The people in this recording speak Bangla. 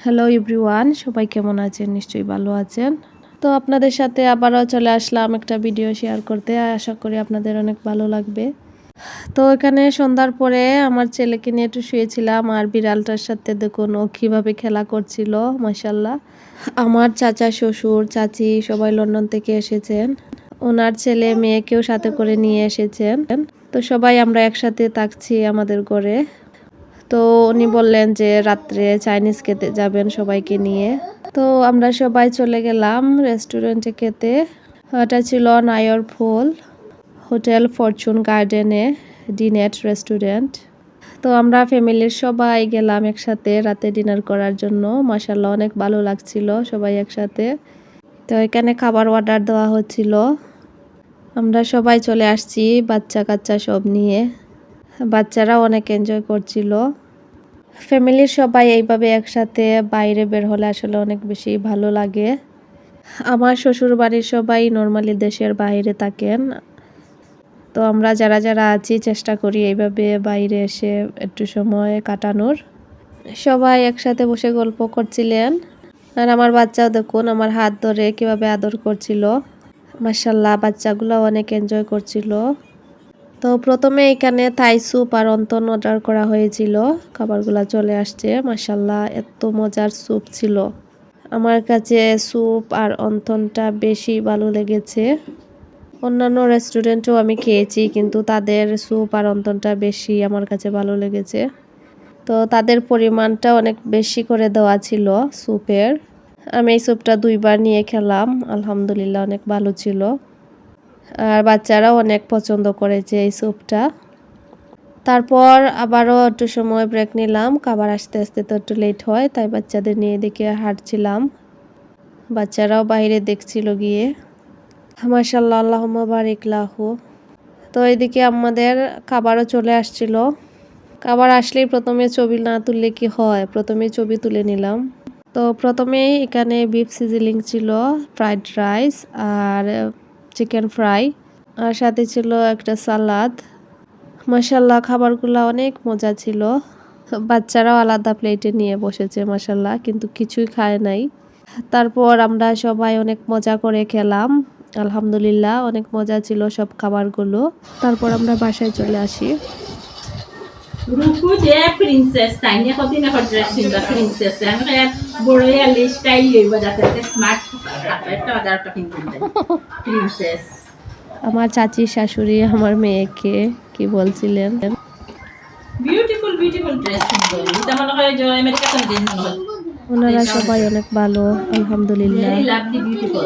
হ্যালো এভরিওয়ান, সবাই কেমন আছেন? নিশ্চয়ই ভালো আছেন। তো আপনাদের সাথে আবারও চলে আসলাম একটা ভিডিও শেয়ার করতে। আশা করি আপনাদের অনেক ভালো লাগবে। তো এখানে সন্ধ্যার পরে আমার ছেলেকে নিয়ে একটু শুয়েছিলাম আর বিড়ালটার সাথে দেখুন ও কীভাবে খেলা করছিল। মাশাল্লাহ, আমার চাচা, শ্বশুর, চাচি সবাই লন্ডন থেকে এসেছেন। ওনার ছেলে মেয়েকেও সাথে করে নিয়ে এসেছেন। তো সবাই আমরা একসাথে থাকছি আমাদের ঘরে। তো উনি বললেন যে রাত্রে চাইনিজ খেতে যাবেন সবাইকে নিয়ে। তো আমরা সবাই চলে গেলাম রেস্টুরেন্টে খেতে। এটা ছিল নায়র ফুল হোটেল ফরচুন গার্ডেনে ডিনেট রেস্টুরেন্ট। তো আমরা ফ্যামিলির সবাই গেলাম একসাথে রাতে ডিনার করার জন্য। মাশাআল্লাহ, অনেক ভালো লাগছিল সবাই একসাথে। তো এখানে খাবার অর্ডার দেওয়া হচ্ছিল। আমরা সবাই চলে আসছি বাচ্চা কাচ্চা সব নিয়ে। বাচ্চারা অনেক এনজয় করছিল। ফ্যামিলির সবাই এইভাবে একসাথে বাইরে বের হলে আসলে অনেক বেশি ভালো লাগে। আমার শ্বশুর বাড়ির সবাই নর্মালি দেশের বাইরে থাকেন। তো আমরা যারা যারা আছি চেষ্টা করি এইভাবে বাইরে এসে একটু সময় কাটানোর। সবাই একসাথে বসে গল্প করছিলেন আর আমার বাচ্চাও দেখুন আমার হাত ধরে কিভাবে আদর করছিল। মাশাআল্লাহ, বাচ্চাগুলো অনেক এনজয় করছিল। তো প্রথমে এখানে থাই স্যুপ আর অন্তন অর্ডার করা হয়েছিল। খাবারগুলো চলে আসছে। মাশাআল্লাহ, এত মজার স্যুপ ছিল। আমার কাছে স্যুপ আর অন্তনটা বেশি ভালো লেগেছে। অন্যান্য রেস্টুরেন্টেও আমি খেয়েছি, কিন্তু তাদের স্যুপ আর অন্তনটা বেশি আমার কাছে ভালো লেগেছে। তো তাদের পরিমাণটা অনেক বেশি করে দেওয়া ছিল স্যুপের। আমি এই স্যুপটা 2 বার নিয়ে খেলাম। আলহামদুলিল্লাহ, অনেক ভালো ছিল। আর বাচ্চারাও অনেক পছন্দ করেছে এই স্যুপটা। তারপর আবারও একটু সময় ব্রেক নিলাম। খাবার আসতে আসতে তো একটু লেট হয়, তাই বাচ্চাদের নিয়ে এদিকে হাঁটছিলাম। বাচ্চারাও বাইরে দেখছিল গিয়ে। মাশাআল্লাহ, আল্লাহুম্মা বারিক লাহু। তো এদিকে আমাদের খাবারও চলে আসছিল। খাবার আসলেই প্রথমে ছবি না তুললে কি হয়, প্রথমেই ছবি তুলে নিলাম। তো প্রথমেই এখানে বিফ সিজিলিং ছিল, ফ্রাইড রাইস আর চিকেন ফ্রাই, আর সাথে ছিল একটা সালাদ। মাশাআল্লাহ, খাবারগুলো অনেক মজা ছিল। বাচ্চারাও আলাদা প্লেটে নিয়ে বসেছে মাশাআল্লাহ, কিন্তু কিছুই খায় নাই। তারপর আমরা সবাই অনেক মজা করে খেলাম। আলহামদুলিল্লাহ, অনেক মজা ছিল সব খাবারগুলো। তারপর আমরা বাসায় চলে আসি। রূপু যে প্রিন্সেস তাই নিয়ে কতদিন এখন ড্রেস কিনবা প্রিন্সেস আমি বড় ইয়ালি স্টাইল হইব যাতে স্মার্ট একটা আদারটা কিনতে প্রিন্সেস। আমার চাচি শাশুড়ি আমার মেয়েকে কি বলছিলেন, বিউটিফুল বিউটিফুল ড্রেস কিনবো এটা মনে হয় যে আমেরিকা থেকে দিন মনে হয়। ওনারা সবাই অনেক ভালো আলহামদুলিল্লাহ। Very lovely beautiful.